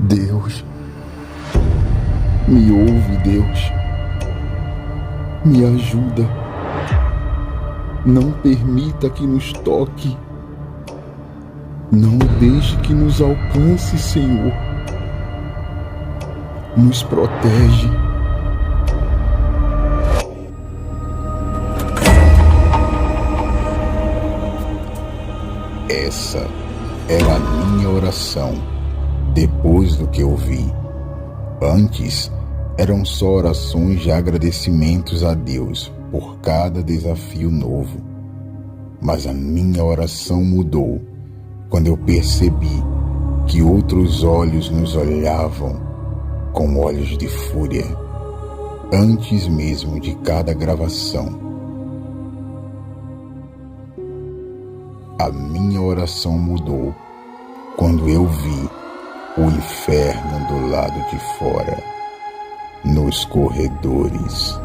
Deus, me ouve, Deus. Me ajuda. Não permita que nos toque. Não deixe que nos alcance, Senhor. Nos protege. Essa era a minha oração depois do que eu vi. Antes, eram só orações de agradecimentos a Deus por cada desafio novo. Mas a minha oração mudou quando eu percebi que outros olhos nos olhavam com olhos de fúria, antes mesmo de cada gravação. A minha oração mudou quando eu vi o inferno do lado de fora, nos corredores.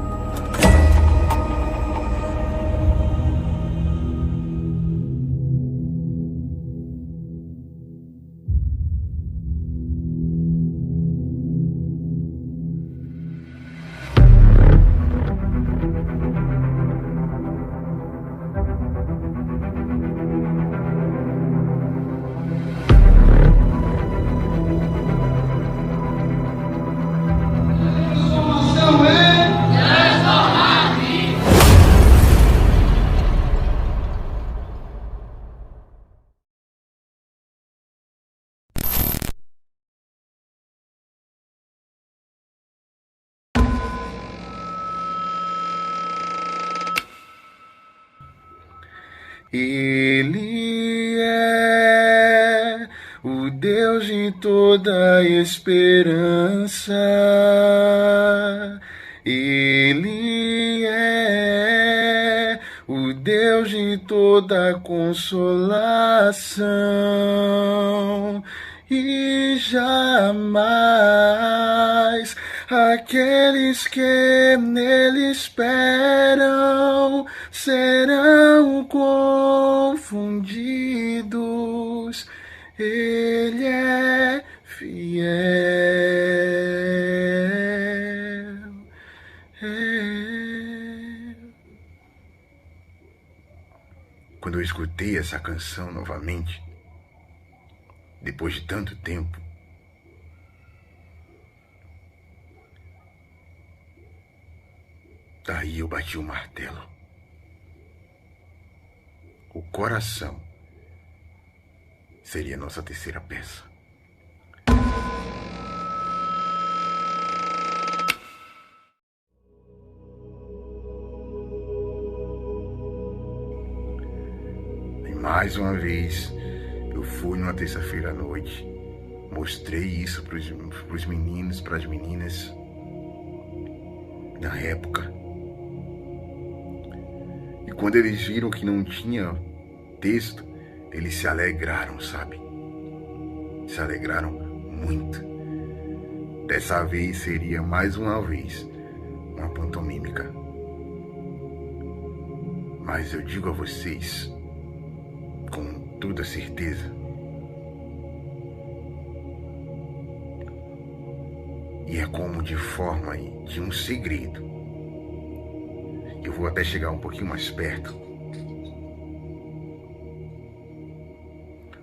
Ele é o Deus de toda esperança. Ele é o Deus de toda consolação. E jamais aqueles que nele esperam serão confundidos. Ele é fiel. Quando eu escutei essa canção novamente, depois de tanto tempo, daí eu bati o martelo. O coração seria a nossa terceira peça. E mais uma vez, eu fui numa terça-feira à noite, mostrei isso para os meninos, para as meninas, na época. E quando eles viram que não tinha texto, eles se alegraram, sabe? Se alegraram muito. Dessa vez seria mais uma vez uma pantomímica. Mas eu digo a vocês, com toda certeza, e é como de forma de um segredo. Eu vou até chegar um pouquinho mais perto.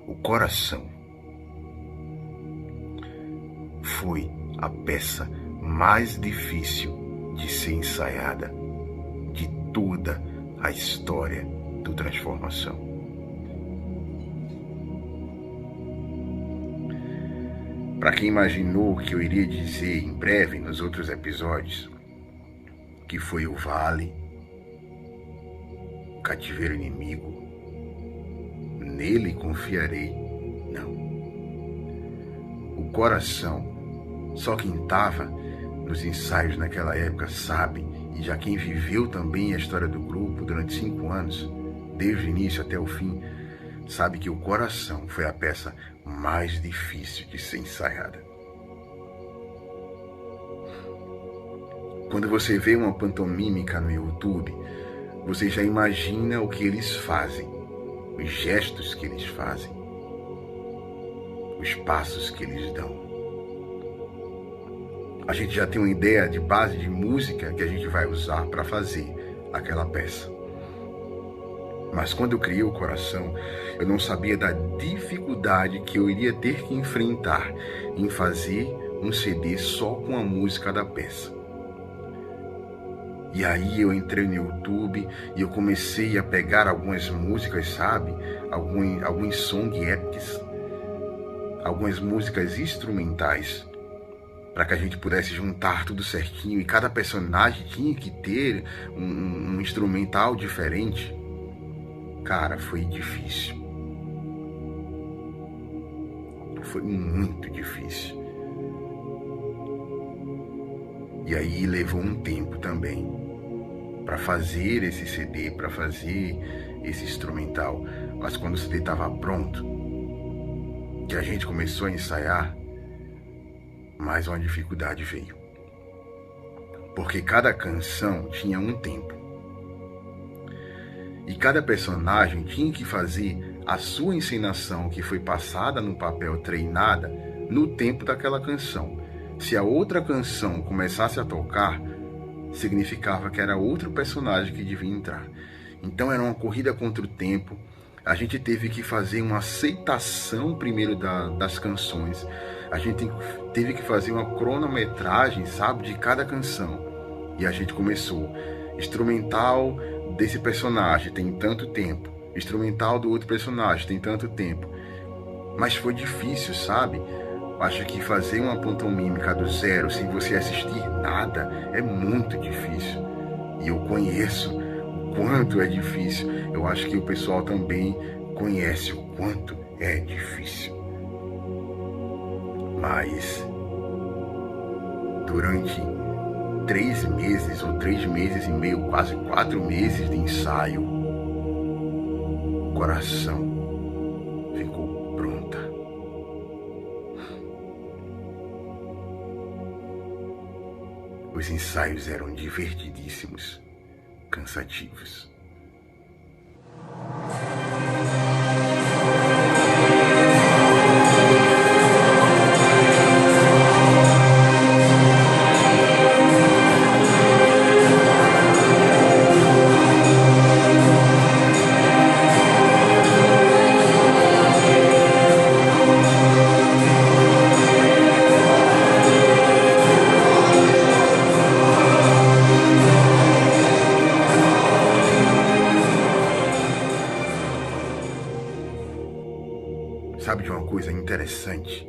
O coração foi a peça mais difícil de ser ensaiada de toda a história do Transformação. Para quem imaginou o que eu iria dizer em breve nos outros episódios, que foi o vale, o cativeiro inimigo, nele confiarei, não. O coração, só quem estava nos ensaios naquela época sabe, e já quem viveu também a história do grupo durante 5 anos, desde o início até o fim, sabe que o coração foi a peça mais difícil de ser ensaiada. Quando você vê uma pantomímica no YouTube, você já imagina o que eles fazem, os gestos que eles fazem, os passos que eles dão. a gente já tem uma ideia de base de música que a gente vai usar para fazer aquela peça. Mas quando eu criei o Coração, eu não sabia da dificuldade que eu iria ter que enfrentar em fazer um CD só com a música da peça. E aí eu entrei no YouTube e eu comecei a pegar algumas músicas, sabe? Alguns song epics, algumas músicas instrumentais, para que a gente pudesse juntar tudo certinho, e cada personagem tinha que ter um instrumental diferente. Cara, foi difícil. Foi muito difícil. E aí levou um tempo também para fazer esse CD, para fazer esse instrumental. Mas quando o CD estava pronto, que a gente começou a ensaiar, mais uma dificuldade veio. Porque cada canção tinha um tempo. E cada personagem tinha que fazer a sua encenação, que foi passada no papel, treinada, no tempo daquela canção. Se a outra canção começasse a tocar, significava que era outro personagem que devia entrar. Então era uma corrida contra o tempo. A gente teve que fazer uma aceitação primeiro das canções. A gente teve que fazer uma cronometragem, sabe, de cada canção. E a gente começou. Instrumental desse personagem tem tanto tempo. Instrumental do outro personagem tem tanto tempo. Mas foi difícil, sabe? Acho que fazer uma pantomímica do zero, sem você assistir nada, é muito difícil. E eu conheço o quanto é difícil. Eu acho que o pessoal também conhece o quanto é difícil. Mas durante 3 meses ou 3 meses e meio, quase 4 meses de ensaio, o Coração ficou pronta. Os ensaios eram divertidíssimos, cansativos. Sabe de uma coisa interessante?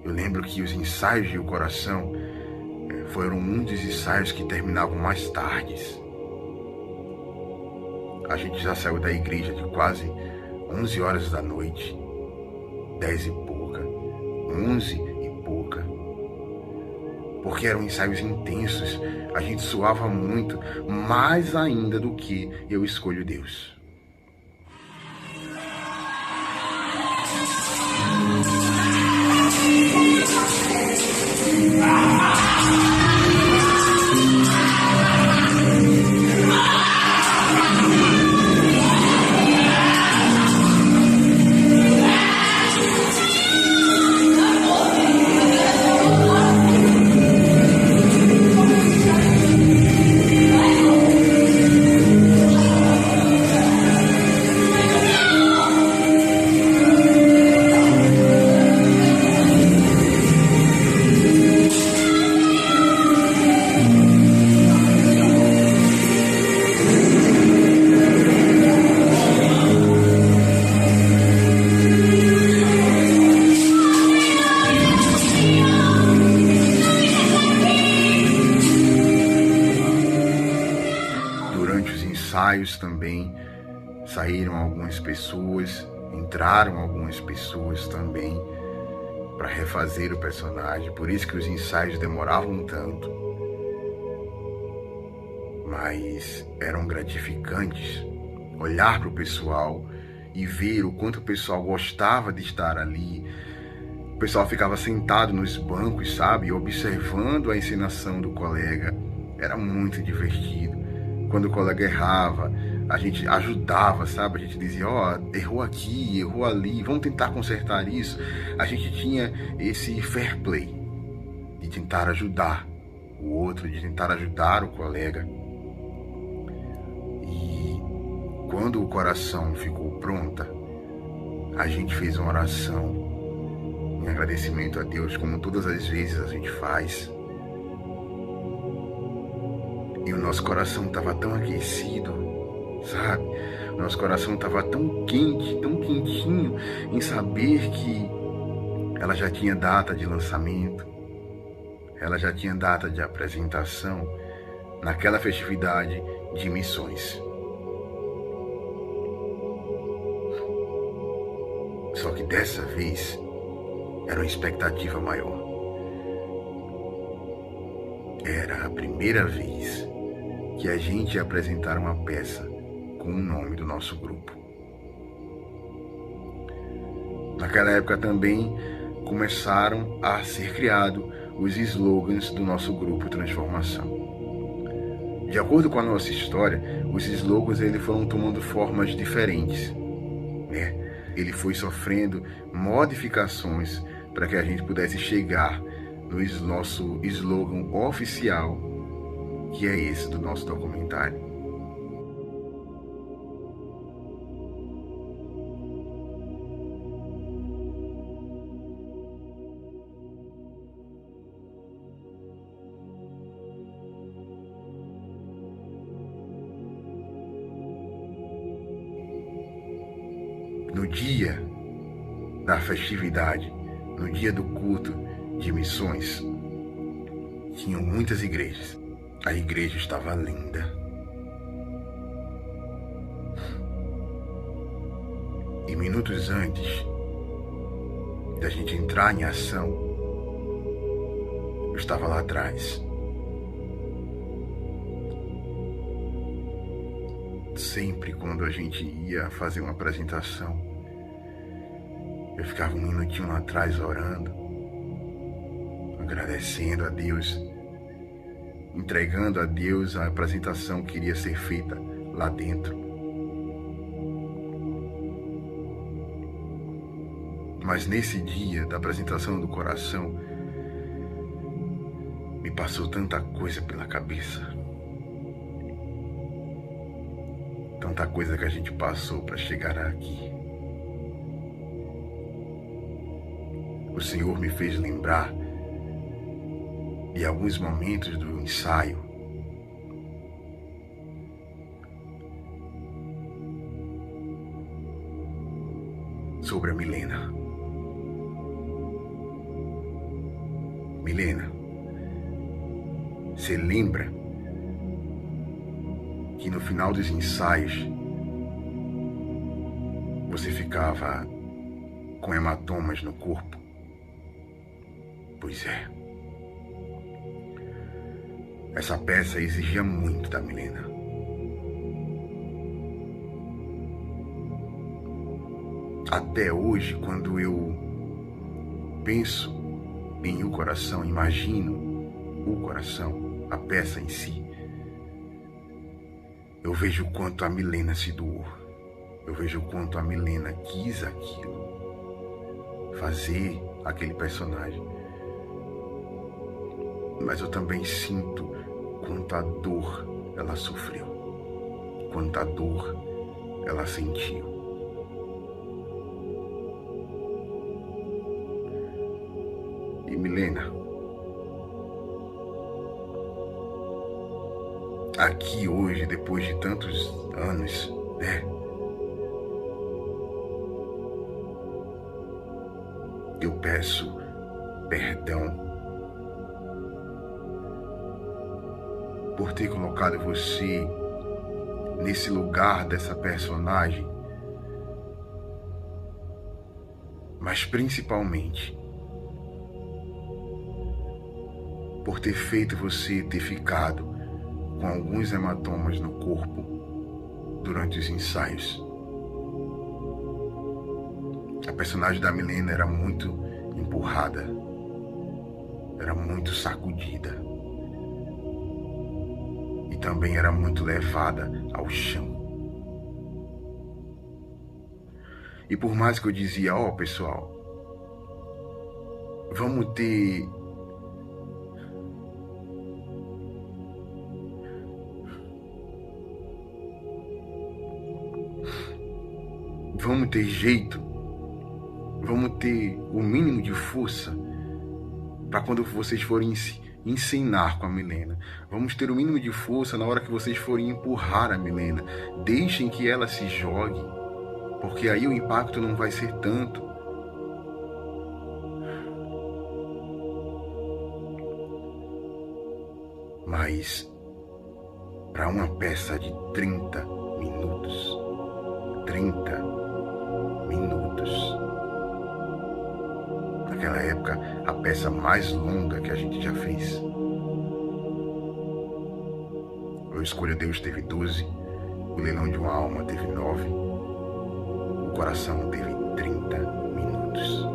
Eu lembro que os ensaios de O Coração foram um dos ensaios que terminavam mais tardes. A gente já saiu da igreja de quase 11 horas da noite, 10 e pouca, 11 e pouca. Porque eram ensaios intensos, a gente suava muito, mais ainda do que Eu Escolho Deus. Também saíram algumas pessoas, entraram algumas pessoas também para refazer o personagem, por isso que os ensaios demoravam tanto, mas eram gratificantes olhar para o pessoal e ver o quanto o pessoal gostava de estar ali. O pessoal ficava sentado nos bancos, sabe, observando a encenação do colega. Era muito divertido. Quando o colega errava, a gente ajudava, sabe? A gente dizia, ó, errou aqui, errou ali, vamos tentar consertar isso. A gente tinha esse fair play de tentar ajudar o outro, de tentar ajudar o colega. E quando o coração ficou pronta, a gente fez uma oração em agradecimento a Deus, como todas as vezes a gente faz. E o nosso coração estava tão aquecido, sabe? O nosso coração estava tão quente, tão quentinho em saber que ela já tinha data de lançamento, ela já tinha data de apresentação naquela festividade de missões. Só que dessa vez era uma expectativa maior. Era a primeira vez que a gente ia apresentar uma peça com o nome do nosso grupo. Naquela época também começaram a ser criados os slogans do nosso grupo Transformação. De acordo com a nossa história, os slogans foram tomando formas diferentes, né? Ele foi sofrendo modificações para que a gente pudesse chegar no nosso slogan oficial, que é esse do nosso documentário. No dia da festividade, no dia do culto de missões, tinham muitas igrejas. A igreja estava linda. E minutos antes da gente entrar em ação, eu estava lá atrás. Sempre quando a gente ia fazer uma apresentação, eu ficava um minutinho lá atrás orando, agradecendo a Deus, entregando a Deus a apresentação que iria ser feita lá dentro. Mas nesse dia da apresentação do coração, me passou tanta coisa pela cabeça. Tanta coisa que a gente passou para chegar aqui. O Senhor me fez lembrar de alguns momentos do ensaio. Sobre a Milena. Milena, você lembra que no final dos ensaios você ficava com hematomas no corpo? Pois é. Essa peça exigia muito da Milena. Até hoje, quando eu penso em O Coração, imagino o coração, a peça em si, eu vejo o quanto a Milena se doou. Eu vejo o quanto a Milena quis aquilo, fazer aquele personagem. Mas eu também sinto quanta dor ela sofreu, quanta dor ela sentiu. E Milena, aqui hoje, depois de tantos anos, né? Eu peço perdão por ter colocado você nesse lugar dessa personagem, mas principalmente por ter feito você ter ficado com alguns hematomas no corpo durante os ensaios. A personagem da Milena era muito empurrada, era muito sacudida e também era muito levada ao chão. E por mais que eu dizia, pessoal, vamos ter jeito, vamos ter o mínimo de força para quando vocês forem ensinar com a Milena. Vamos ter o mínimo de força na hora que vocês forem empurrar a Milena. Deixem que ela se jogue, porque aí o impacto não vai ser tanto. Mas para uma peça de 30 minutos, naquela época, a peça mais longa que a gente já fez. O Escolha Deus teve 12, o Leilão de uma Alma teve 9, o Coração teve 30 minutos.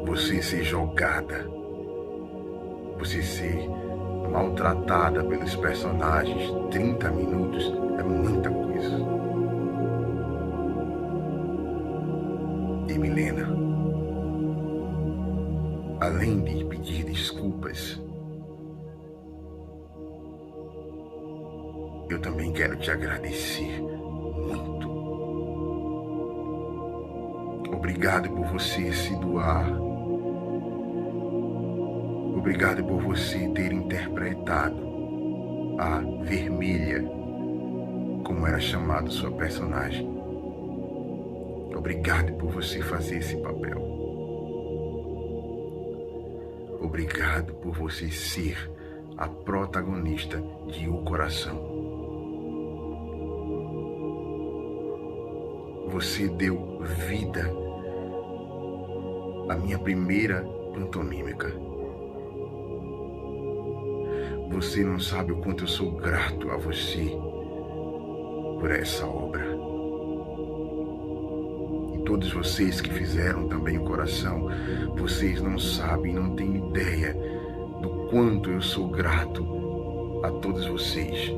Você ser jogada, você ser maltratada pelos personagens, 30 minutos é muita coisa. E Milena, além de pedir desculpas, eu também quero te agradecer muito. Obrigado por você se doar. Obrigado por você ter interpretado a Vermelha, como era chamado sua personagem. Obrigado por você fazer esse papel. Obrigado por você ser a protagonista de O Coração. Você deu vida à minha primeira pantomímica. Você não sabe o quanto eu sou grato a você por essa obra. E todos vocês que fizeram também O Coração, vocês não sabem, não têm ideia do quanto eu sou grato a todos vocês.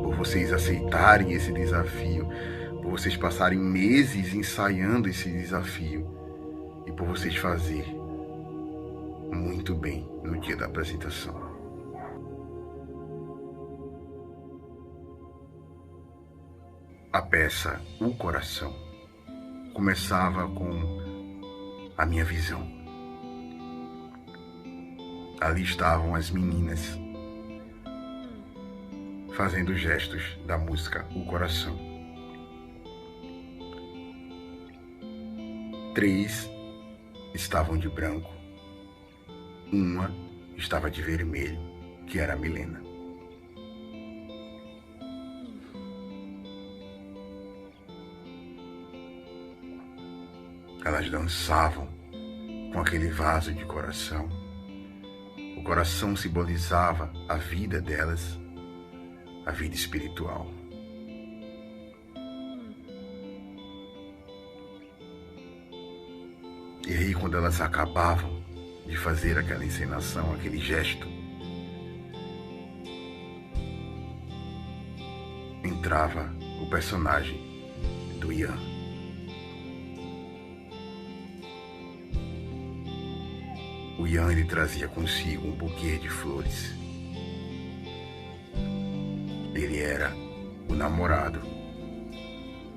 Por vocês aceitarem esse desafio, por vocês passarem meses ensaiando esse desafio e por vocês fazerem muito bem no dia da apresentação. A peça O Coração começava com a minha visão. Ali estavam as meninas fazendo gestos da música O Coração. 3 estavam de branco, uma estava de vermelho, que era a Milena. Elas dançavam com aquele vaso de coração. O coração simbolizava a vida delas, a vida espiritual. E aí, quando elas acabavam de fazer aquela encenação, aquele gesto, entrava o personagem do Ian. O Ian, ele trazia consigo um buquê de flores. Ele era o namorado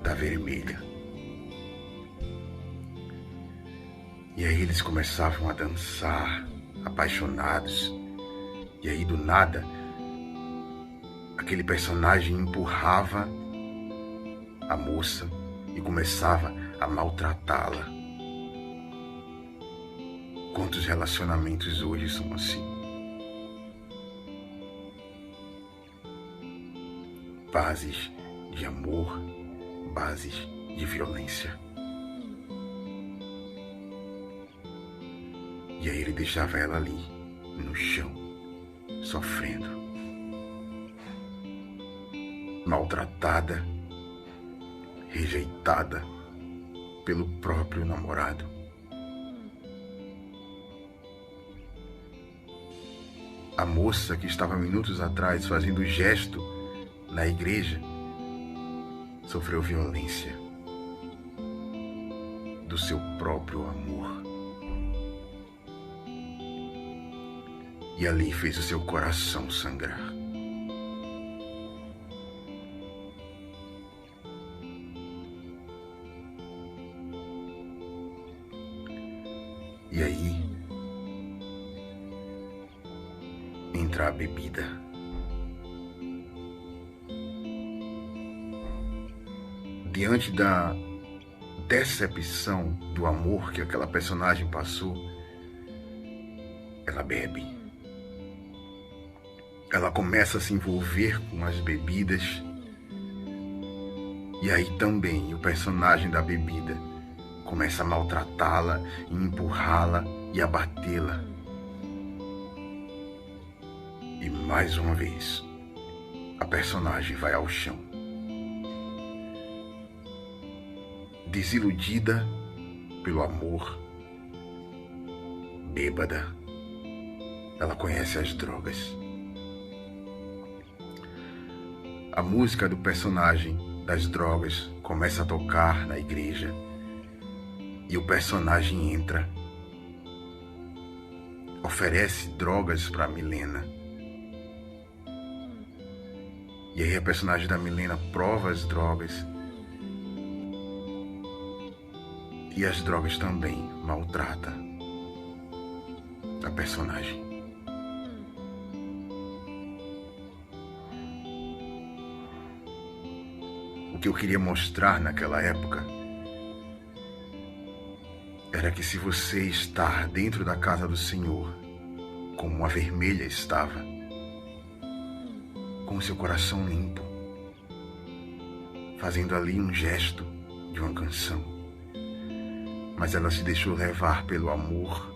da Vermelha. E aí eles começavam a dançar, apaixonados. E aí, do nada, aquele personagem empurrava a moça e começava a maltratá-la. Quantos relacionamentos hoje são assim? Bases de amor, bases de violência. E aí ele deixava ela ali, no chão, sofrendo. Maltratada, rejeitada pelo próprio namorado. A moça que estava minutos atrás fazendo gesto na igreja sofreu violência do seu próprio amor. E ali fez o seu coração sangrar. E aí entra a bebida. Diante da decepção do amor que aquela personagem passou, ela bebe. Ela começa a se envolver com as bebidas. E aí também o personagem da bebida começa a maltratá-la, empurrá-la e abatê-la. E mais uma vez, a personagem vai ao chão. Desiludida pelo amor, bêbada, ela conhece as drogas. A música do personagem das drogas começa a tocar na igreja e o personagem entra, oferece drogas para Milena. E aí a personagem da Milena prova as drogas e as drogas também maltratam a personagem. O que eu queria mostrar naquela época era que se você estar dentro da casa do Senhor, como a vermelha estava, com o seu coração limpo, fazendo ali um gesto de uma canção, mas ela se deixou levar pelo amor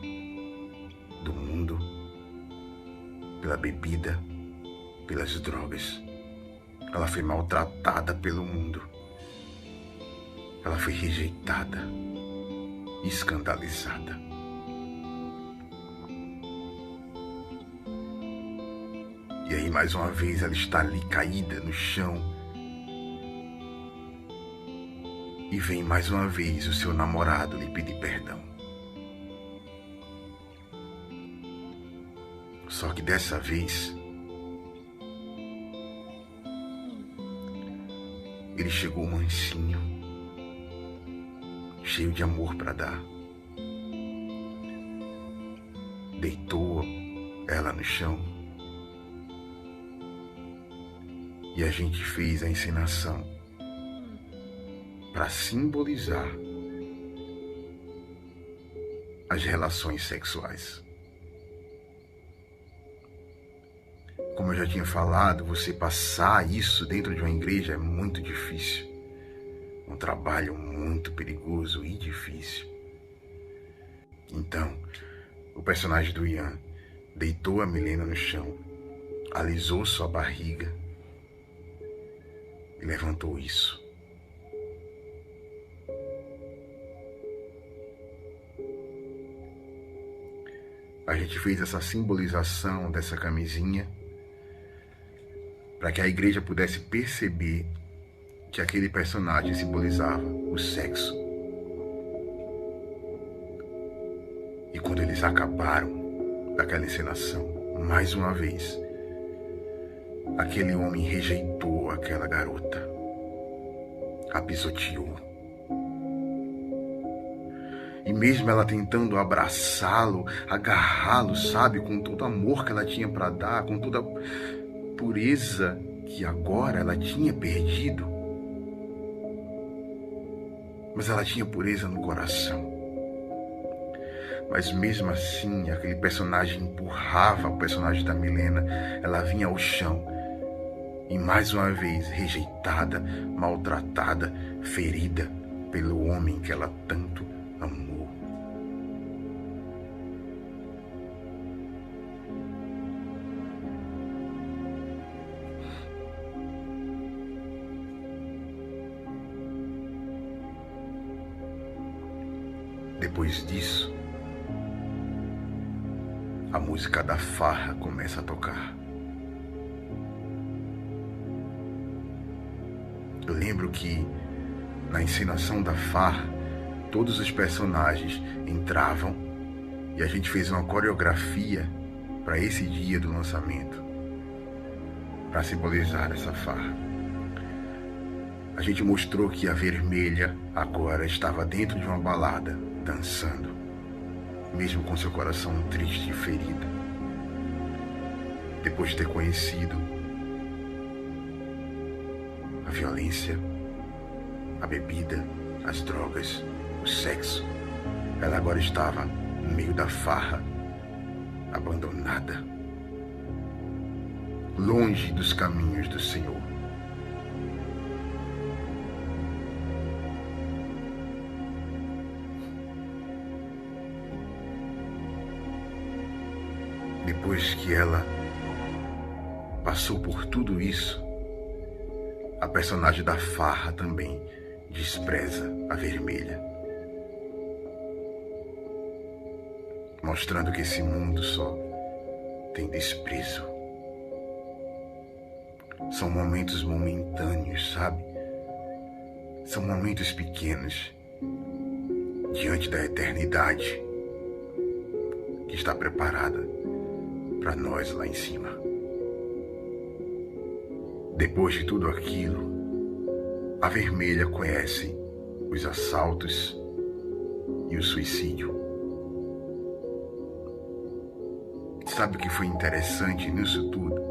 do mundo, pela bebida, pelas drogas. Ela foi maltratada pelo mundo. Ela foi rejeitada, escandalizada. E aí, mais uma vez, ela está ali caída no chão. E vem mais uma vez o seu namorado lhe pedir perdão. Só que dessa vez, ele chegou mansinho, cheio de amor para dar. Deitou ela no chão e a gente fez a encenação para simbolizar as relações sexuais. Como eu já tinha falado, você passar isso dentro de uma igreja é muito difícil. Um trabalho muito perigoso e difícil. Então, o personagem do Ian deitou a Milena no chão, alisou sua barriga e levantou isso. A gente fez essa simbolização dessa camisinha para que a igreja pudesse perceber que aquele personagem simbolizava o sexo. E quando eles acabaram daquela encenação, mais uma vez, aquele homem rejeitou aquela garota, a pisoteou. E mesmo ela tentando abraçá-lo, agarrá-lo, sabe, com todo o amor que ela tinha para dar, com toda a pureza que agora ela tinha perdido, mas ela tinha pureza no coração. Mas mesmo assim, aquele personagem empurrava o personagem da Milena, ela vinha ao chão e mais uma vez rejeitada, maltratada, ferida pelo homem que ela tanto amou. Depois disso, a música da farra começa a tocar. Eu lembro que na encenação da farra, todos os personagens entravam e a gente fez uma coreografia para esse dia do lançamento, para simbolizar essa farra. A gente mostrou que a Vermelha agora estava dentro de uma balada, dançando, mesmo com seu coração triste e ferido, depois de ter conhecido a violência, a bebida, as drogas, o sexo. Ela agora estava no meio da farra, abandonada, longe dos caminhos do Senhor. Depois que ela passou por tudo isso, a personagem da farra também despreza a Vermelha, mostrando que esse mundo só tem desprezo. São momentos momentâneos, sabe? São momentos pequenos diante da eternidade que está preparada para nós lá em cima. Depois de tudo aquilo, a Vermelha conhece os assaltos e o suicídio. Sabe o que foi interessante nisso tudo?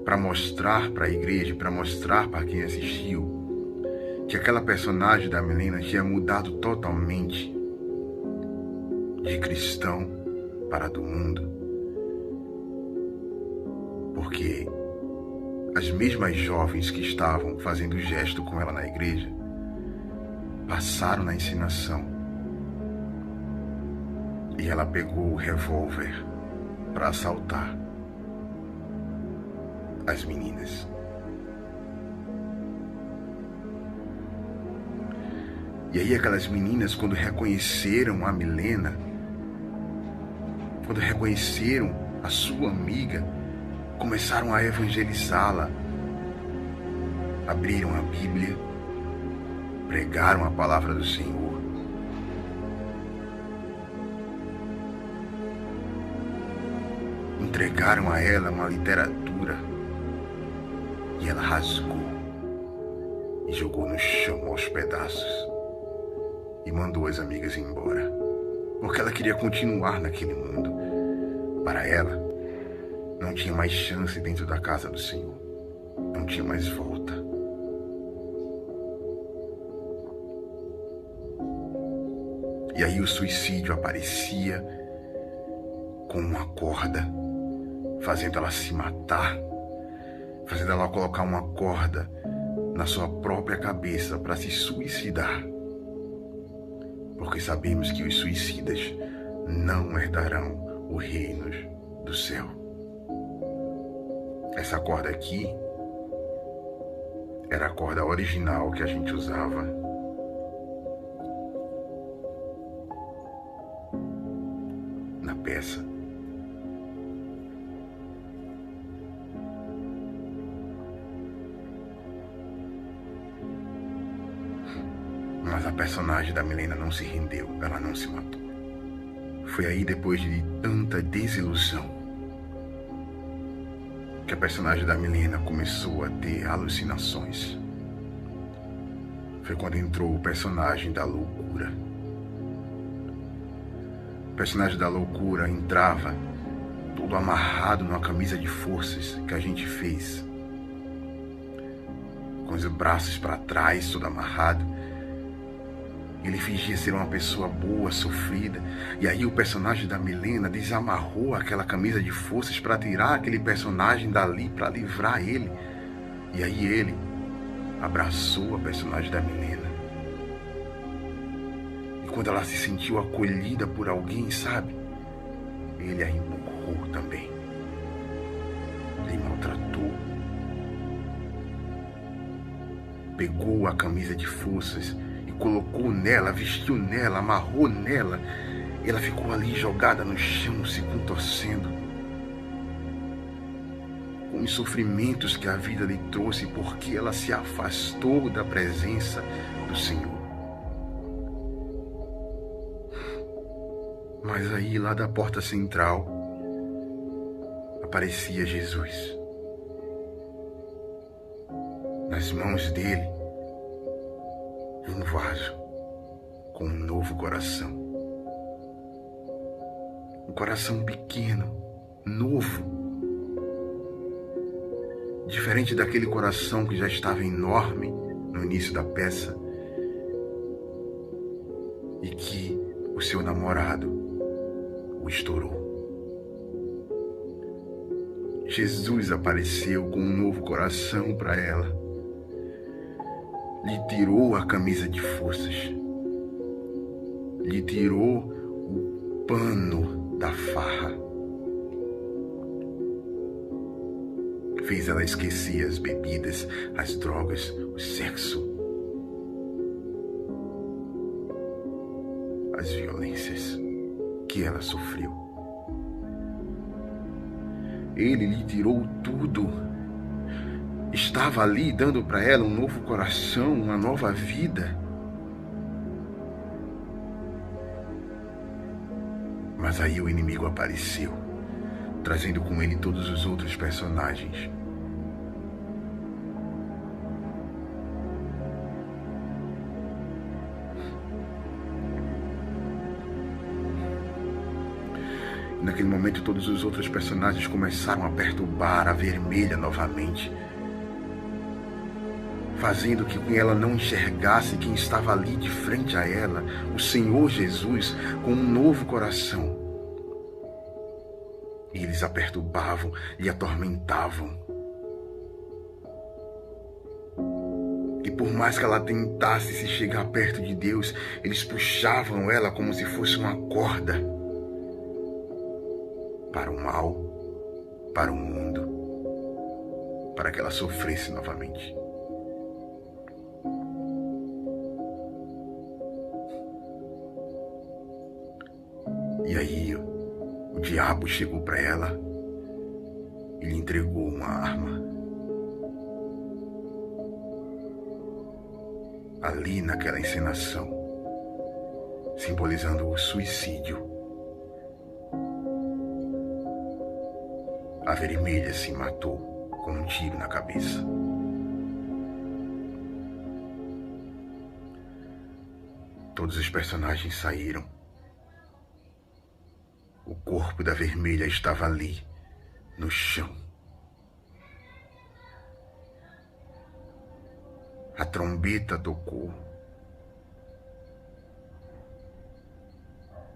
Para mostrar para a igreja, para mostrar para quem assistiu, que aquela personagem da Milena tinha mudado totalmente de cristão para do mundo. Porque as mesmas jovens que estavam fazendo o gesto com ela na igreja passaram na encenação e ela pegou o revólver para assaltar as meninas. E aí aquelas meninas, quando reconheceram a Milena, quando reconheceram a sua amiga, começaram a evangelizá-la, abriram a Bíblia, pregaram a palavra do Senhor. Entregaram a ela uma literatura e ela rasgou e jogou no chão aos pedaços e mandou as amigas embora, porque ela queria continuar naquele mundo. Para ela, não tinha mais chance dentro da casa do Senhor. Não tinha mais volta. E aí o suicídio aparecia com uma corda, fazendo ela se matar, fazendo ela colocar uma corda na sua própria cabeça para se suicidar. Porque sabemos que os suicidas não herdarão o reino do céu. Essa corda aqui era a corda original que a gente usava na peça. Mas a personagem da Milena não se rendeu, ela não se matou. Foi aí, depois de tanta desilusão, que a personagem da Milena começou a ter alucinações. Foi quando entrou o personagem da loucura. O personagem da loucura entrava todo amarrado numa camisa de forças que a gente fez, com os braços para trás, todo amarrado. Ele fingia ser uma pessoa boa, sofrida. E aí o personagem da Milena desamarrou aquela camisa de forças para tirar aquele personagem dali, para livrar ele. E aí ele abraçou a personagem da Milena. E quando ela se sentiu acolhida por alguém, sabe? Ele a empurrou também. Ele maltratou. Pegou a camisa de forças, colocou nela, vestiu nela, amarrou nela Ela ficou ali jogada no chão, se contorcendo, com os sofrimentos que a vida lhe trouxe, porque ela se afastou da presença do Senhor. Mas aí, lá da porta central, aparecia Jesus. Nas mãos dele, um vaso com um novo coração. Um coração pequeno, novo. Diferente daquele coração que já estava enorme no início da peça e que o seu namorado o estourou. Jesus apareceu com um novo coração para ela. Lhe tirou a camisa de forças. Lhe tirou o pano da farra. Fez ela esquecer as bebidas, as drogas, o sexo, as violências que ela sofreu. Ele lhe tirou tudo. Estava ali dando para ela um novo coração, uma nova vida. Mas aí o inimigo apareceu, trazendo com ele todos os outros personagens. Naquele momento, todos os outros personagens começaram a perturbar a vermelha novamente, fazendo que ela não enxergasse quem estava ali de frente a ela, o Senhor Jesus, com um novo coração. E eles a perturbavam e atormentavam. E por mais que ela tentasse se chegar perto de Deus, eles puxavam ela como se fosse uma corda para o mal, para o mundo, para que ela sofresse novamente. E aí o diabo chegou para ela e lhe entregou uma arma. Ali naquela encenação, simbolizando o suicídio, a vermelha se matou com um tiro na cabeça. Todos os personagens saíram. O corpo da vermelha estava ali, no chão. A trombeta tocou.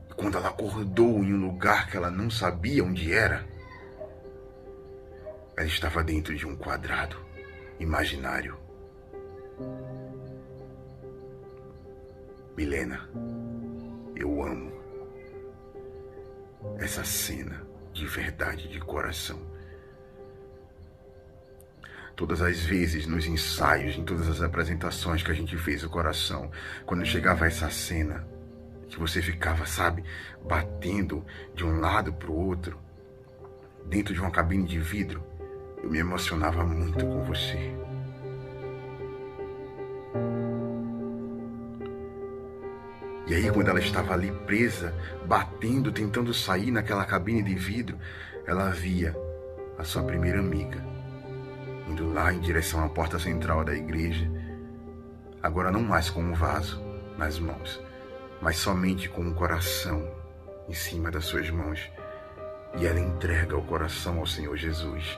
E quando ela acordou em um lugar que ela não sabia onde era, ela estava dentro de um quadrado imaginário. Milena, eu amo essa cena de verdade, de coração. Todas as vezes nos ensaios, em todas as apresentações que a gente fez o coração, quando chegava a essa cena, que você ficava, sabe, batendo de um lado para o outro, dentro de uma cabine de vidro, eu me emocionava muito com você. E aí, quando ela estava ali presa, batendo, tentando sair naquela cabine de vidro, ela via a sua primeira amiga indo lá em direção à porta central da igreja, agora não mais com um vaso nas mãos, mas somente com um coração em cima das suas mãos. E ela entrega o coração ao Senhor Jesus.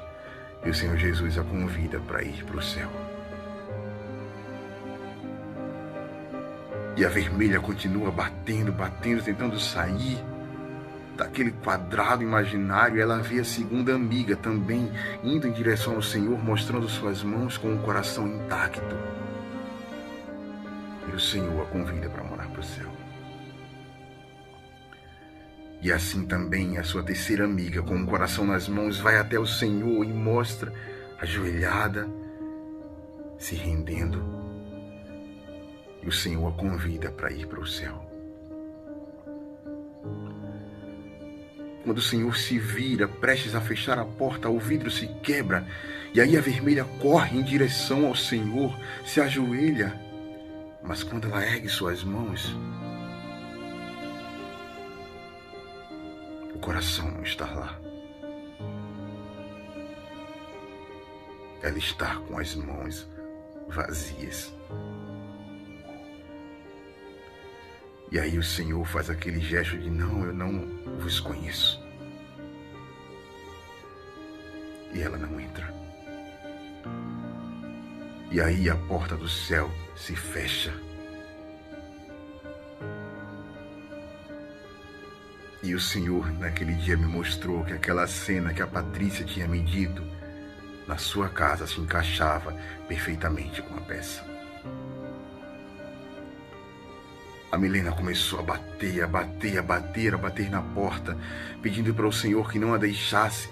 E o Senhor Jesus a convida para ir para o céu. E a vermelha continua batendo, tentando sair daquele quadrado imaginário. Ela vê a segunda amiga também indo em direção ao Senhor, mostrando suas mãos com o coração intacto. E o Senhor a convida para morar para o céu. E assim também a sua terceira amiga, com o coração nas mãos, vai até o Senhor e mostra, ajoelhada, se rendendo. E o Senhor a convida para ir para o céu. Quando o Senhor se vira, prestes a fechar a porta, o vidro se quebra, e aí a vermelha corre em direção ao Senhor, se ajoelha. Mas quando ela ergue suas mãos, o coração não está lá. Ela está com as mãos vazias. E aí o Senhor faz aquele gesto de: não, eu não vos conheço. E ela não entra. E aí a porta do céu se fecha. E o Senhor naquele dia me mostrou que aquela cena que a Patrícia tinha me dito na sua casa se encaixava perfeitamente com a peça. A Milena começou a bater na porta, pedindo para o Senhor que não a deixasse.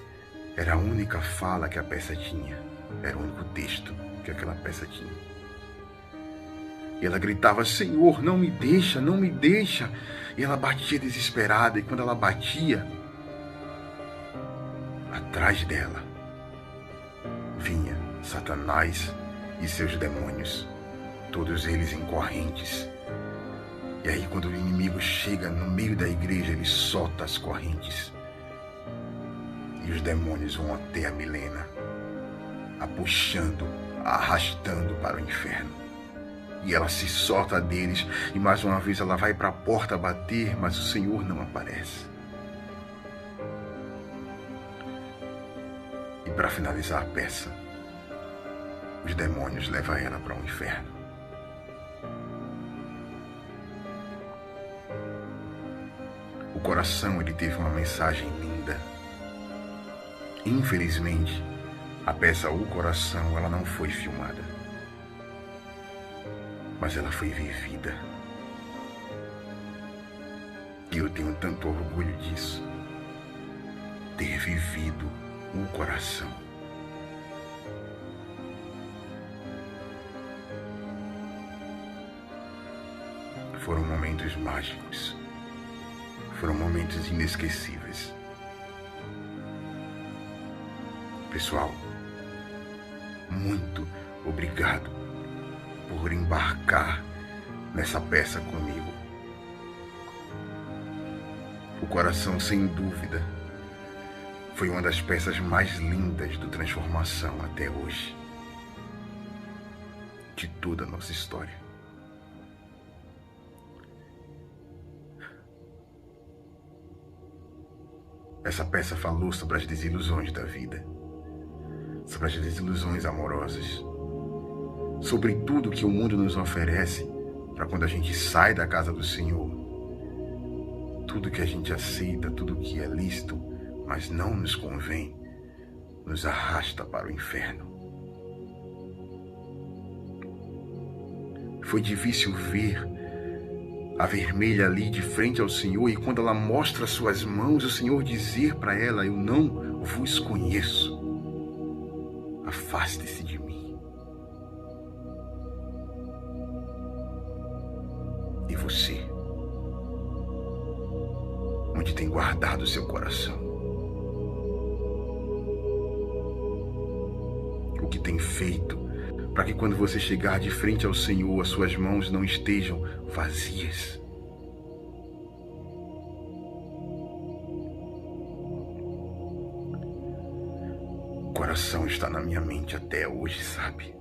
Era a única fala que a peça tinha, era o único texto que aquela peça tinha. E ela gritava: Senhor, não me deixa, não me deixa. E ela batia desesperada, e quando ela batia, atrás dela vinha Satanás e seus demônios, todos eles em correntes. E aí quando o inimigo chega no meio da igreja, ele solta as correntes. E os demônios vão até a Milena, a puxando, a arrastando para o inferno. E ela se solta deles, e mais uma vez ela vai para a porta bater, mas o Senhor não aparece. E para finalizar a peça, os demônios levam ela para o inferno. O coração, ele teve uma mensagem linda. Infelizmente, a peça O Coração, ela não foi filmada, mas ela foi vivida. E eu tenho tanto orgulho disso, ter vivido O Coração. Foram momentos mágicos, foram momentos inesquecíveis. Pessoal, muito obrigado por embarcar nessa peça comigo. O Coração, sem dúvida, foi uma das peças mais lindas do Transformação até hoje, de toda a nossa história. Essa peça falou sobre as desilusões da vida, sobre as desilusões amorosas, sobre tudo que o mundo nos oferece para quando a gente sai da casa do Senhor. Tudo que a gente aceita, tudo que é lícito, mas não nos convém, nos arrasta para o inferno. Foi difícil ver a vermelha ali de frente ao Senhor, e quando ela mostra suas mãos, o Senhor dizer para ela: eu não vos conheço. Afaste-se de mim. E você? Onde tem guardado o seu coração? O que tem feito para que quando você chegar de frente ao Senhor, as suas mãos não estejam vazias? O coração está na minha mente até hoje, sabe?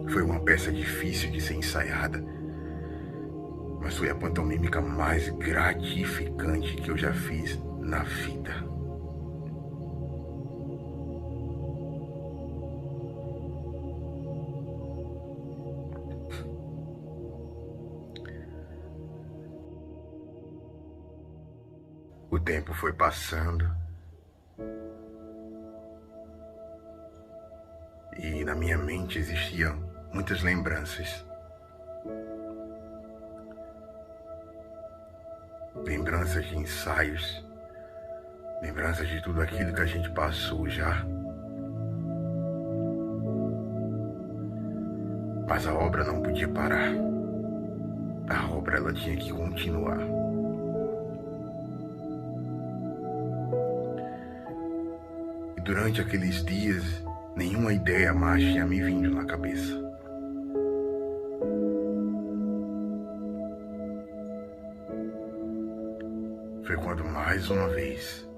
Foi uma peça difícil de ser ensaiada, mas foi a pantomímica mais gratificante que eu já fiz na vida. O tempo foi passando e na minha mente existiam muitas lembranças. Lembranças de ensaios, lembranças de tudo aquilo que a gente passou já. Mas a obra não podia parar, a obra ela tinha que continuar. E durante aqueles dias, nenhuma ideia mais tinha me vindo na cabeça. Foi quando mais uma vez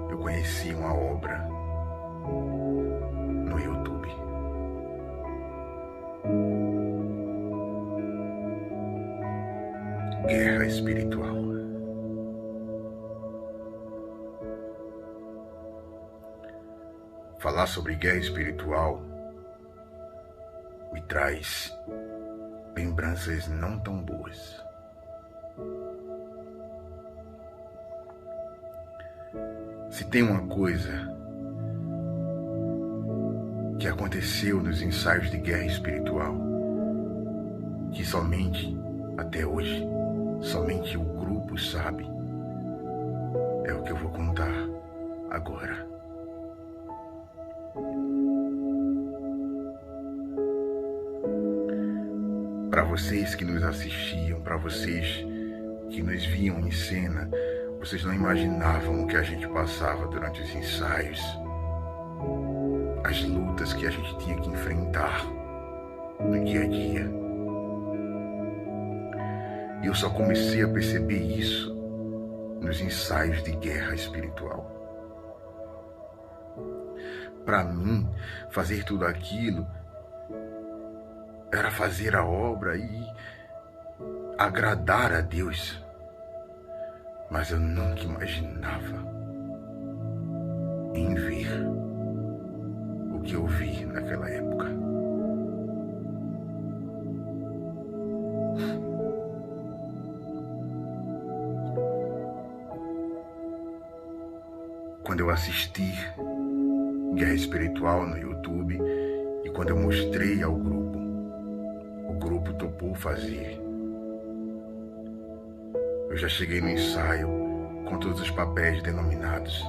eu conheci uma obra no YouTube. Guerra Espiritual. Falar sobre guerra espiritual me traz lembranças não tão boas. Se tem uma coisa que aconteceu nos ensaios de guerra espiritual, que somente, até hoje, somente o grupo sabe, é o que eu vou contar agora. Para vocês que nos assistiam, para vocês que nos viam em cena, vocês não imaginavam o que a gente passava durante os ensaios, as lutas que a gente tinha que enfrentar no dia a dia. E eu só comecei a perceber isso nos ensaios de guerra espiritual. Para mim, fazer tudo aquilo era fazer a obra e agradar a Deus. Mas eu nunca imaginava em ver o que eu vi naquela época. Quando eu assisti Guerra Espiritual no YouTube e quando eu mostrei ao grupo, o grupo topou fazer. Eu já cheguei no ensaio com todos os papéis denominados.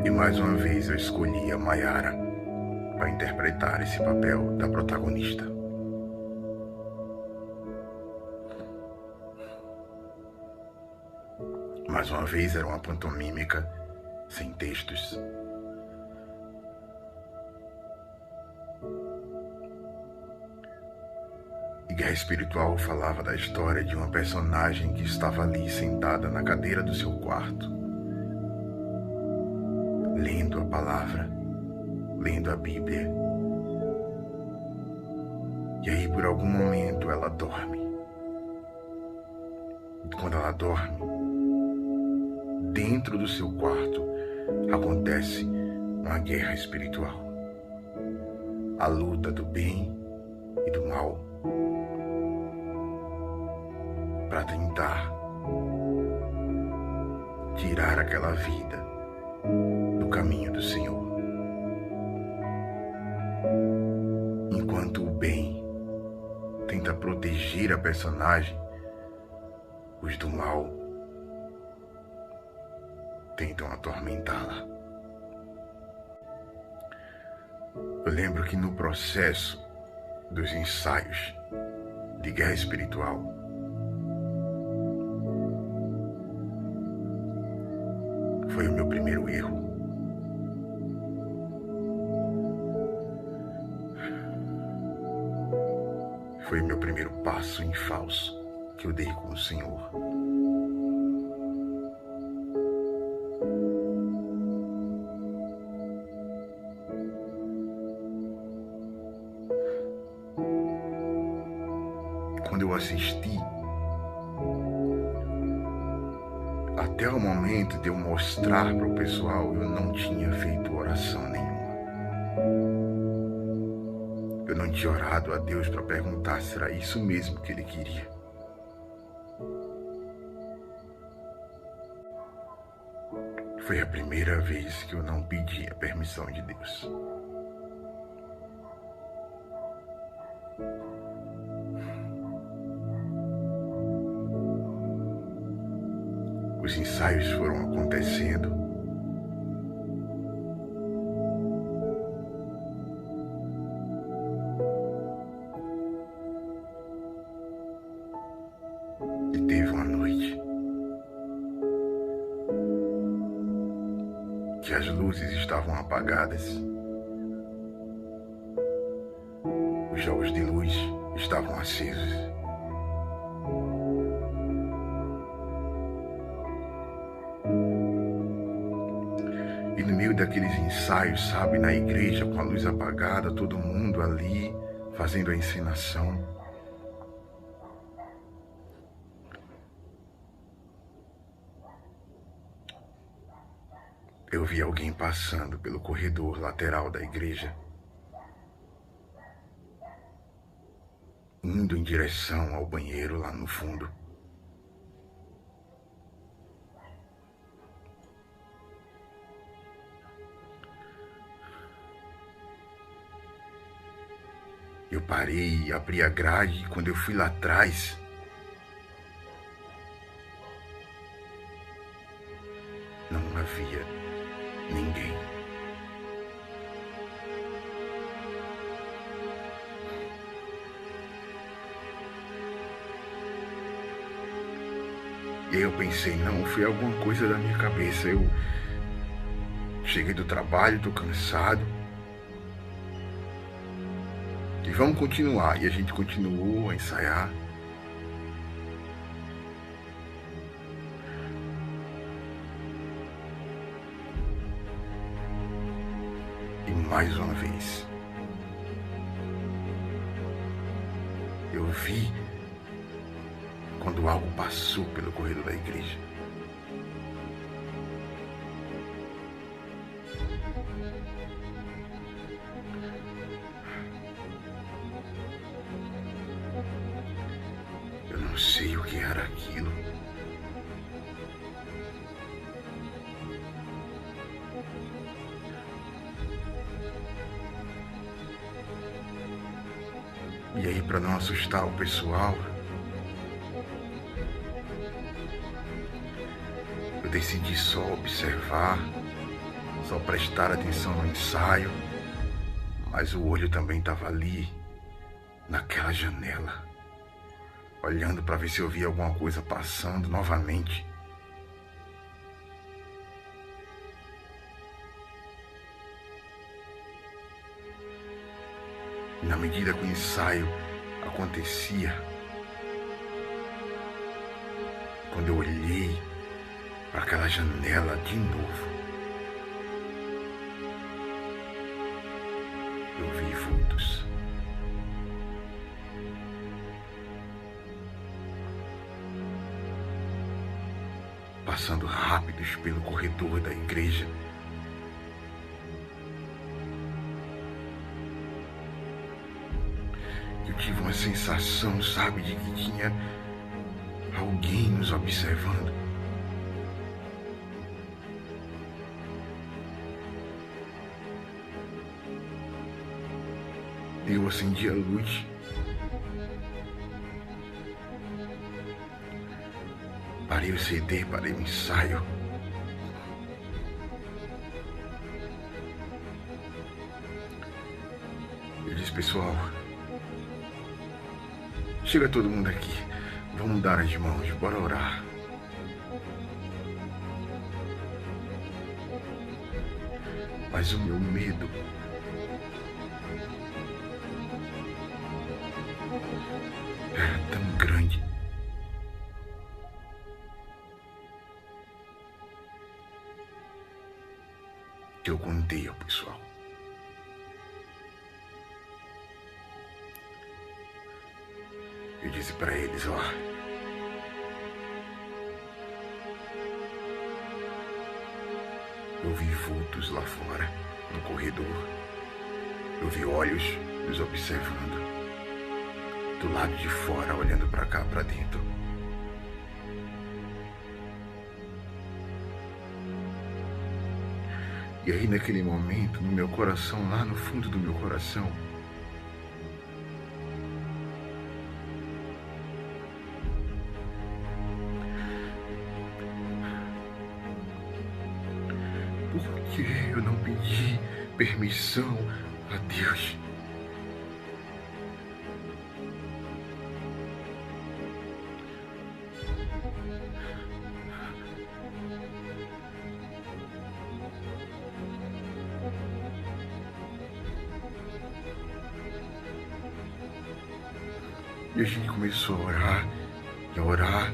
E mais uma vez eu escolhi a Mayara para interpretar esse papel da protagonista. Mais uma vez era uma pantomímica sem textos. Guerra Espiritual falava da história de uma personagem que estava ali sentada na cadeira do seu quarto, lendo a palavra, lendo a Bíblia. E aí, por algum momento, ela dorme. E quando ela dorme, dentro do seu quarto, acontece uma guerra espiritual. A luta do bem e do mal, para tentar tirar aquela vida do caminho do Senhor. Enquanto o bem tenta proteger a personagem, os do mal tentam atormentá-la. Eu lembro que no processo dos ensaios de guerra espiritual, foi o meu primeiro erro. Foi o meu primeiro passo em falso que eu dei com o Senhor. Quando eu assisti, até o momento de eu mostrar para o pessoal, eu não tinha feito oração nenhuma. Eu não tinha orado a Deus para perguntar se era isso mesmo que Ele queria. Foi a primeira vez que eu não pedi a permissão de Deus. Os ensaios foram acontecendo. luzes estavam apagadas. Os jogos de luz estavam acesos. E no meio daqueles ensaios, sabe, na igreja, com a luz apagada, todo mundo ali fazendo a encenação, eu vi alguém passando pelo corredor lateral da igreja, indo em direção ao banheiro lá no fundo. Eu parei, abri a grade e quando eu fui lá atrás, não havia ninguém. E aí eu pensei, não, foi alguma coisa da minha cabeça. Eu cheguei do trabalho, tô cansado. E vamos continuar. E a gente continuou a ensaiar. E mais uma vez, eu vi quando algo passou pelo corredor da igreja. Eu não sei o que era aquilo. E aí, para não assustar o pessoal, eu decidi só observar, só prestar atenção no ensaio, mas o olho também estava ali, naquela janela, olhando para ver se eu via alguma coisa passando novamente. E na medida que o ensaio acontecia, quando eu olhei para aquela janela de novo, eu vi vultos. Passando rápidos pelo corredor da igreja. Eu tive uma sensação, sabe, de que tinha alguém nos observando. Eu acendi a luz. Parei o CD, parei o ensaio. Eu disse, pessoal, chega todo mundo aqui. Vamos dar as mãos, bora orar. Mas o meu medo era tão grande que eu contei ao pessoal. Eu disse para eles, ó, eu vi vultos lá fora, no corredor. Eu vi olhos nos observando, do lado de fora, olhando para cá, para dentro. E aí, naquele momento, no meu coração, lá no fundo do meu coração, por que eu não pedi permissão a Deus? E a gente começou a orar e a orar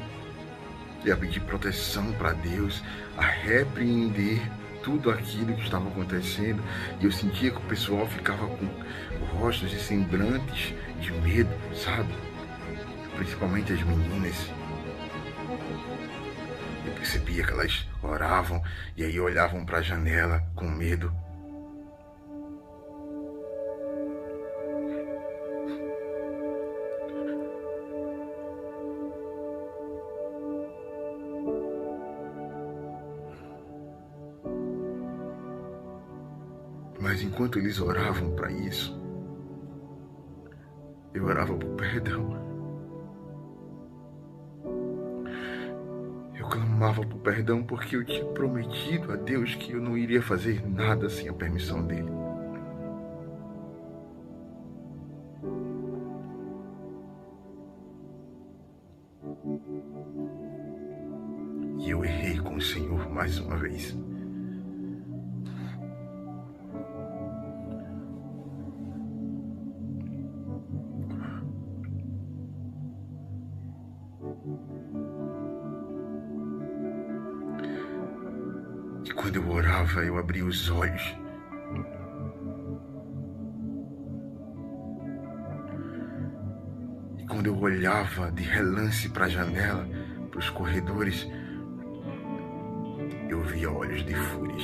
e a pedir proteção para Deus, a repreender tudo aquilo que estava acontecendo. E eu sentia que o pessoal ficava com rostos e semblantes de medo, sabe? Principalmente as meninas. Eu percebia que elas oravam e aí olhavam para a janela com medo. Mas enquanto eles oravam para isso, eu orava por perdão. Eu clamava por perdão porque eu tinha prometido a Deus que eu não iria fazer nada sem a permissão dele. E eu errei com o Senhor mais uma vez. E quando eu orava, eu abria os olhos. E quando eu olhava de relance para a janela, para os corredores, eu via olhos de fúrias.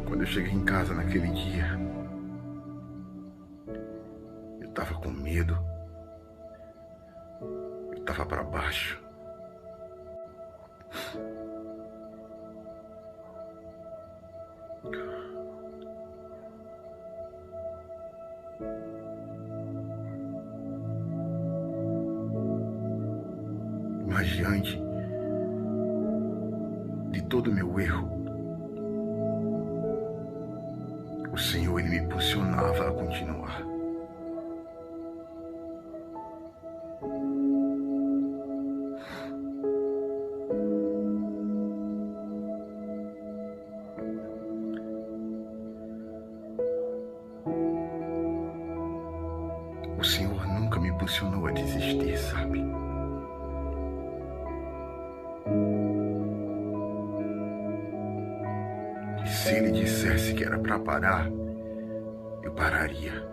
Quando eu cheguei em casa naquele dia, eu estava com medo, eu estava para baixo. Mas diante de todo o meu erro, o Senhor, Ele me impulsionava a continuar. O Senhor nunca me impulsionou a desistir, sabe? E se Ele dissesse que era para parar, eu pararia.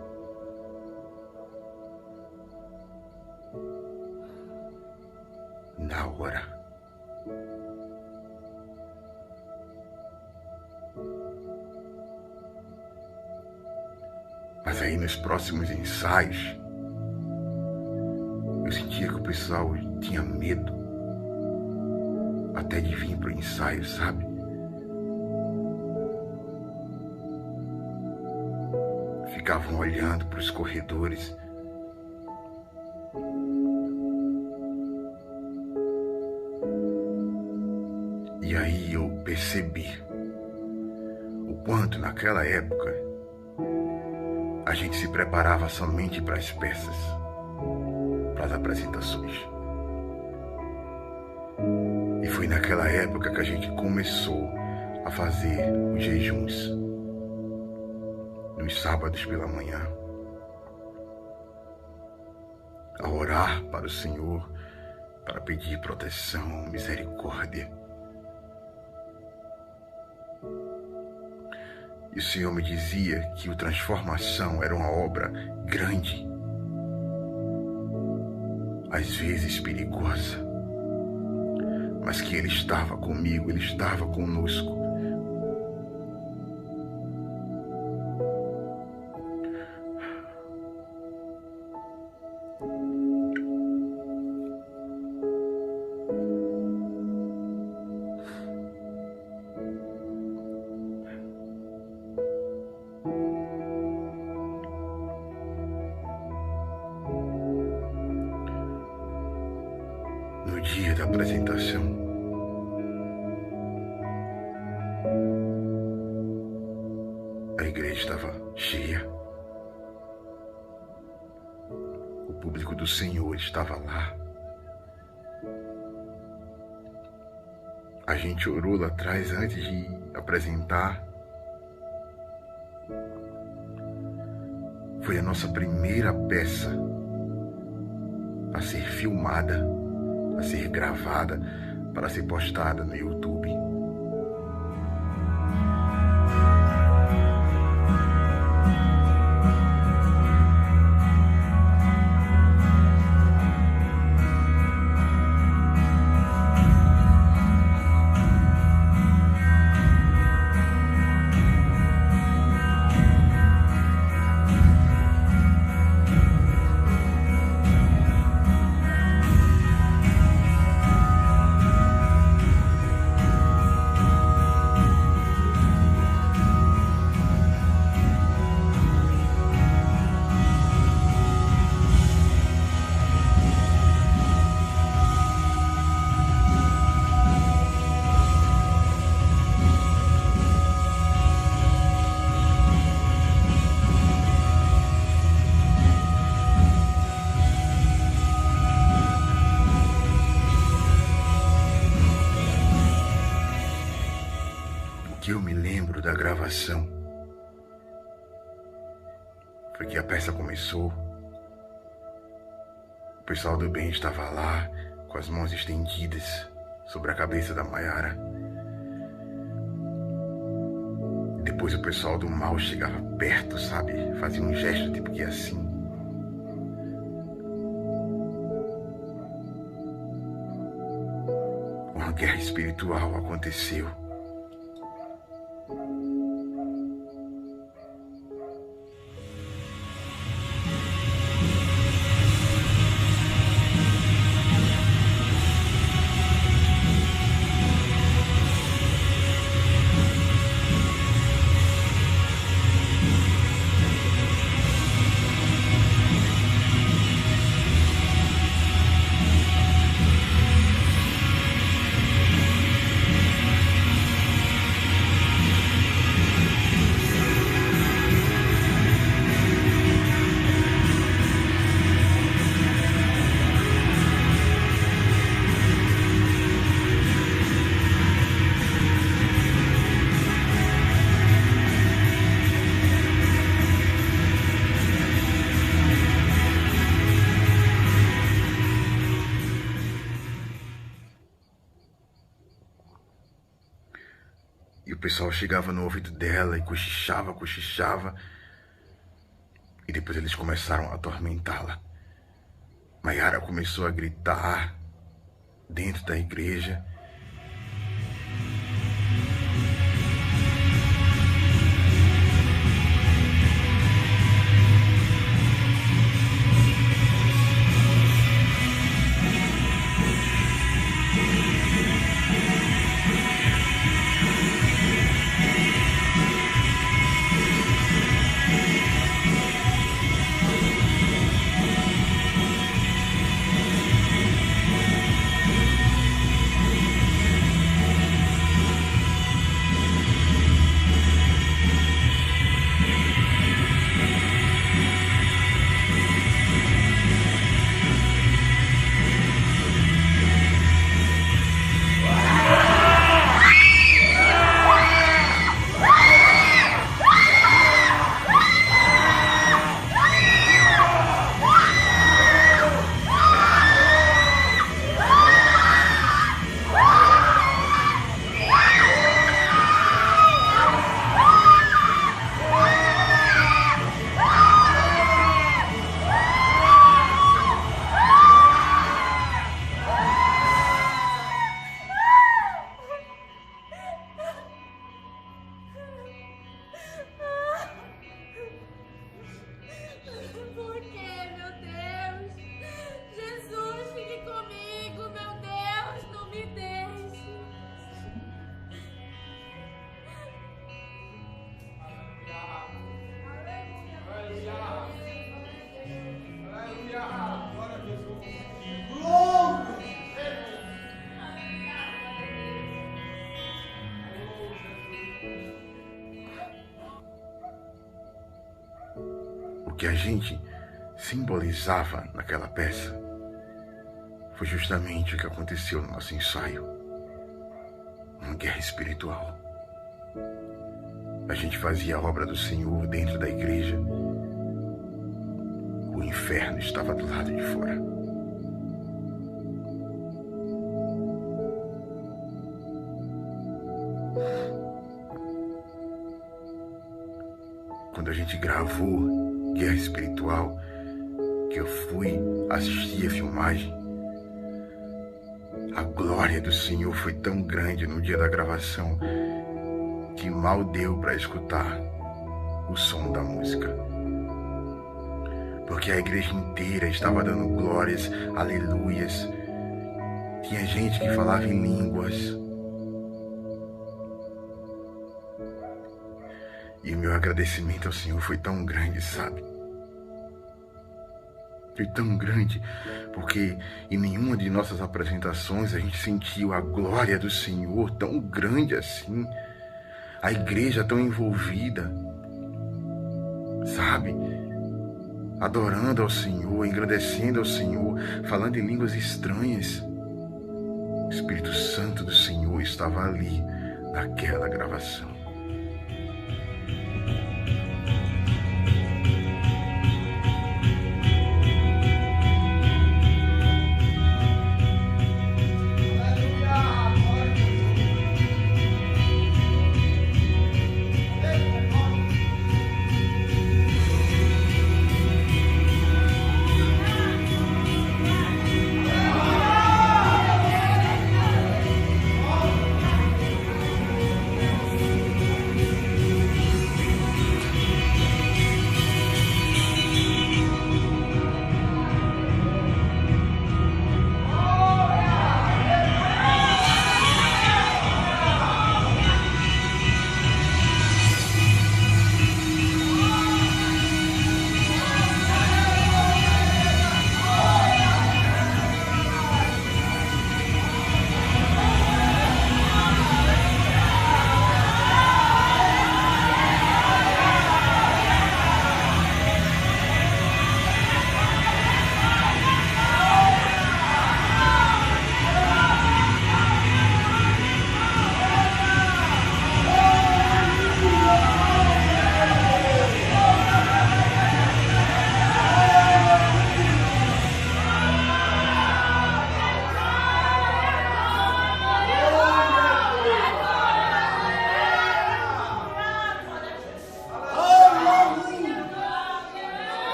Na hora. Mas aí nos próximos ensaios, eu sentia que o pessoal tinha medo até de vir pro ensaio, sabe? Ficavam olhando para os corredores. E aí eu percebi o quanto naquela época a gente se preparava somente para as peças, para as apresentações. E foi naquela época que a gente começou a fazer os jejuns, nos sábados pela manhã, a orar para o Senhor, para pedir proteção, misericórdia. E o Senhor me dizia que a transformação era uma obra grande, às vezes perigosa, mas que Ele estava comigo, Ele estava conosco. No dia da apresentação, a igreja estava cheia. O público do Senhor estava lá. a gente orou lá atrás antes de apresentar. Foi a nossa primeira peça a ser filmada, a ser gravada, para ser postada no YouTube. Que eu me lembro da gravação foi que a peça começou, o pessoal do bem estava lá com as mãos estendidas sobre a cabeça da Maiara. Depois o pessoal do mal chegava perto, sabe, fazia um gesto tipo que assim. Uma guerra espiritual aconteceu. E o pessoal chegava no ouvido dela e cochichava. E depois eles começaram a atormentá-la. Maiara começou a gritar dentro da igreja. O que a gente simbolizava naquela peça foi justamente o que aconteceu no nosso ensaio. guerra espiritual. A gente fazia a obra do Senhor dentro da igreja. O inferno estava do lado de fora. Quando a gente gravou Guerra Espiritual, que eu fui assistir a filmagem, a glória do Senhor foi tão grande no dia da gravação que mal deu para escutar o som da música. Porque a igreja inteira estava dando glórias, aleluias. Tinha gente que falava em línguas. E o meu agradecimento ao Senhor foi tão grande, sabe? Foi tão grande, porque em nenhuma de nossas apresentações a gente sentiu a glória do Senhor tão grande assim. A igreja tão envolvida, sabe? Adorando ao Senhor, engrandecendo ao Senhor, falando em línguas estranhas. O Espírito Santo do Senhor estava ali, naquela gravação.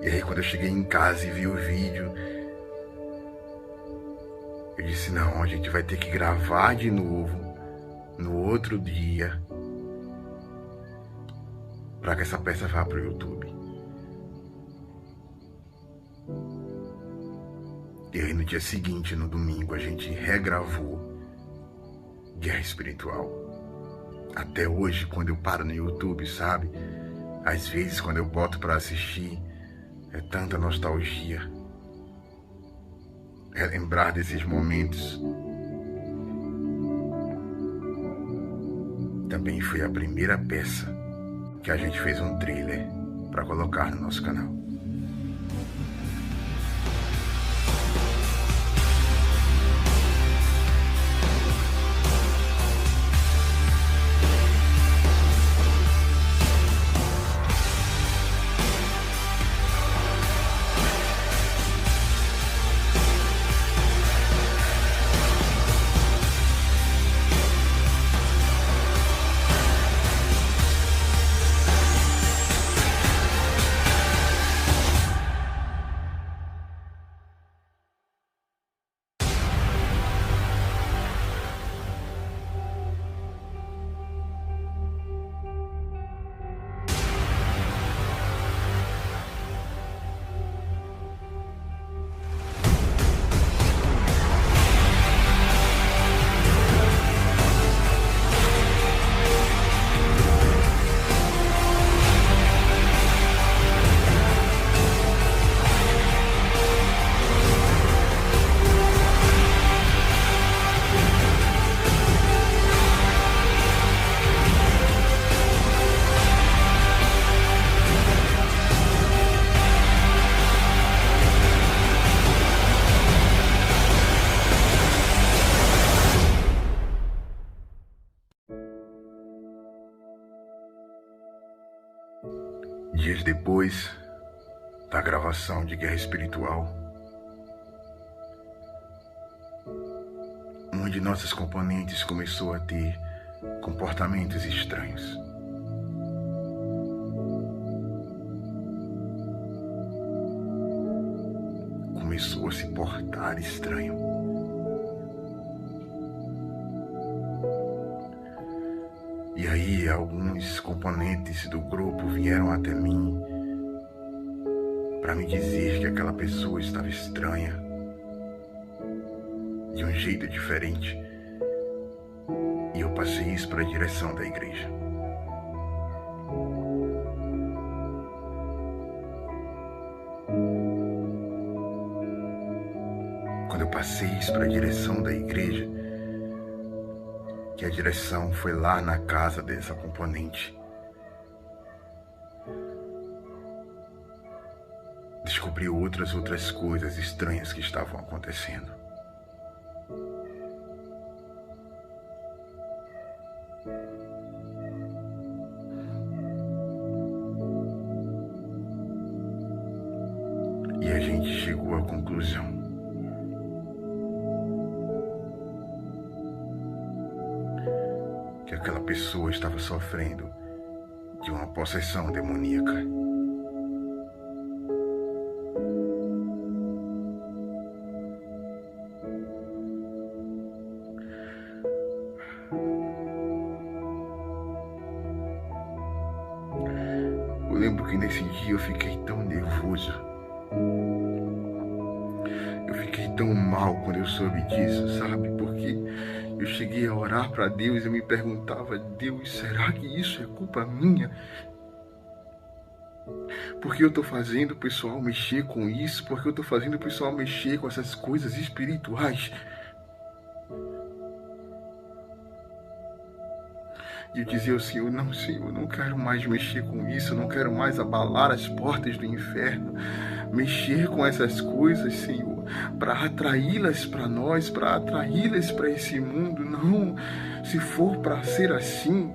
E aí quando eu cheguei em casa e vi o vídeo, eu disse, não, a gente vai ter que gravar de novo no outro dia para que essa peça vá para o YouTube. E aí no dia seguinte, no domingo, a gente regravou Guerra Espiritual. Até hoje, quando eu paro no YouTube, sabe? Às vezes, quando eu boto para assistir, é tanta nostalgia. Relembrar desses momentos. Também foi a primeira peça que a gente fez um trailer para colocar no nosso canal. depois da gravação de Guerra Espiritual, uma de nossas componentes começou a ter comportamentos estranhos. Começou a se portar estranho. E aí alguns componentes do grupo vieram até mim para me dizer que aquela pessoa estava estranha, de um jeito diferente. E eu passei isso para a direção da igreja. Quando eu passei isso para a direção da igreja, que a direção foi lá na casa dessa componente, descobri outras coisas estranhas que estavam acontecendo. E a gente chegou à conclusão que aquela pessoa estava sofrendo de uma possessão demoníaca. Eu lembro que nesse dia eu fiquei tão nervoso. Eu fiquei tão mal quando eu soube disso, sabe? Porque eu cheguei a orar para Deus e me perguntava: Deus, será que isso é culpa minha? Porque eu estou fazendo o pessoal mexer com isso? Porque eu estou fazendo o pessoal mexer com essas coisas espirituais? E eu dizia ao Senhor: não, Senhor, não quero mais mexer com isso, não quero mais abalar as portas do inferno, mexer com essas coisas, Senhor, para atraí-las para nós, para atraí-las para esse mundo. Não, se for para ser assim,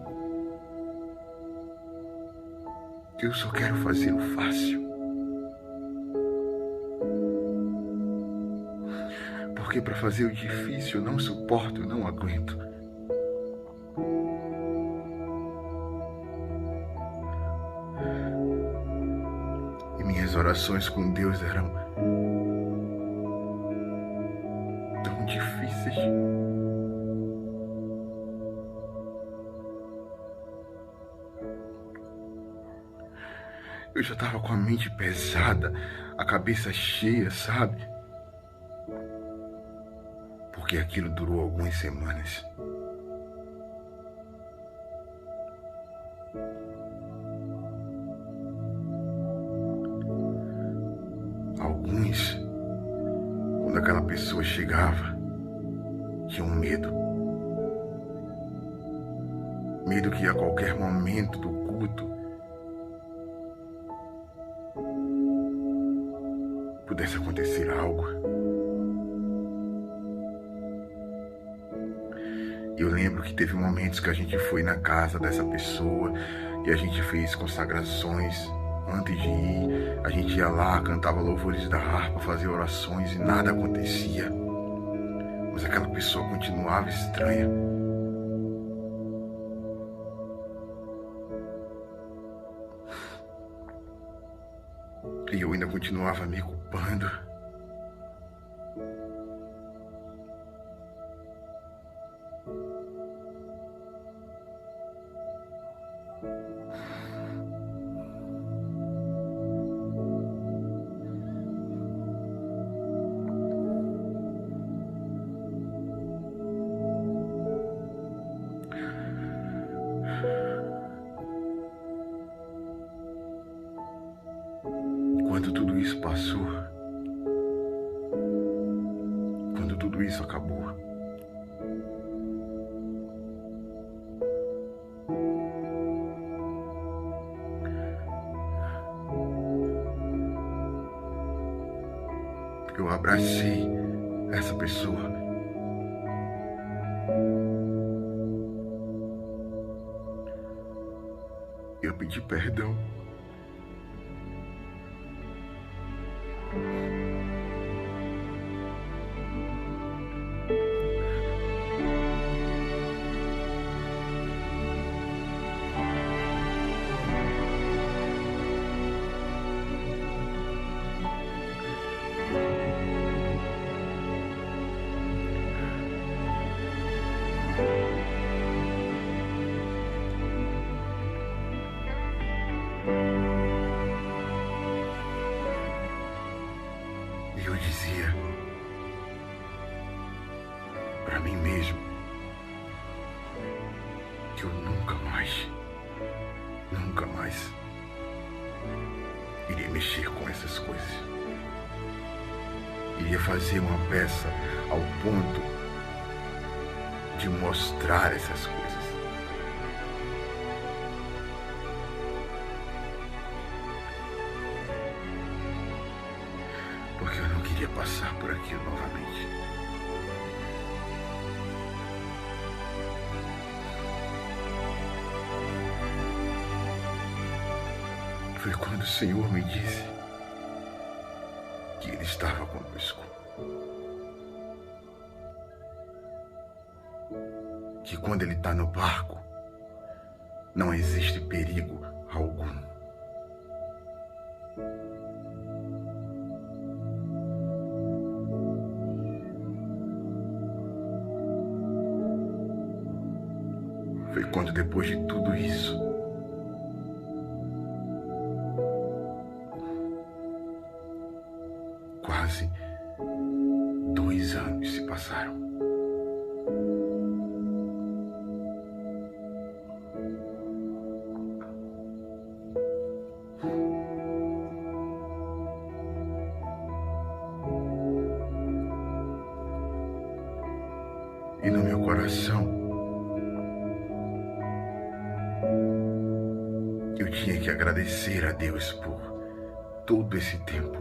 eu só quero fazer o fácil. Porque para fazer o difícil eu não suporto, eu não aguento. Minhas orações com Deus eram tão difíceis. Eu já estava com a mente pesada, a cabeça cheia, sabe? Porque aquilo durou algumas semanas. Alguns, quando aquela pessoa chegava, tinham medo. Medo que a qualquer momento do culto pudesse acontecer algo. Eu lembro que teve momentos que a gente foi na casa dessa pessoa e a gente fez consagrações. Antes de ir, a gente ia lá, cantava louvores da harpa, fazia orações e nada acontecia. Mas aquela pessoa continuava estranha. E eu ainda continuava me culpando. Quando tudo isso passou, quando tudo isso acabou, eu abracei essa pessoa. Eu pedi perdão. E eu dizia para mim mesmo que eu nunca mais iria mexer com essas coisas. Iria fazer uma peça ao ponto de mostrar essas coisas. Porque eu não queria passar por aquilo novamente. Foi quando o Senhor me disse que Ele estava conosco. Que quando Ele está no barco, não existe perigo algum. Foi quando, depois de tudo isso, quase 2 anos se passaram. E no meu coração, eu tinha que agradecer a Deus por todo esse tempo,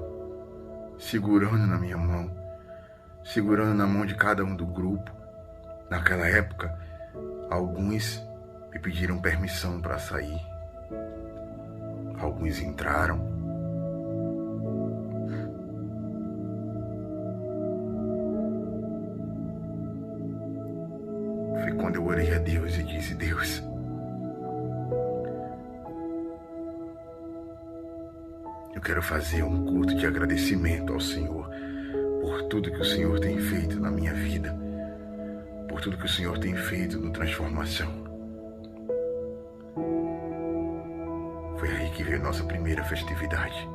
segurando na minha mão, segurando na mão de cada um do grupo. Naquela época, alguns me pediram permissão para sair, alguns entraram. Foi quando eu orei a Deus e disse: Deus, eu quero fazer um culto de agradecimento ao Senhor por tudo que o Senhor tem feito na minha vida, por tudo que o Senhor tem feito no Transformação. Foi aí que veio a nossa primeira festividade.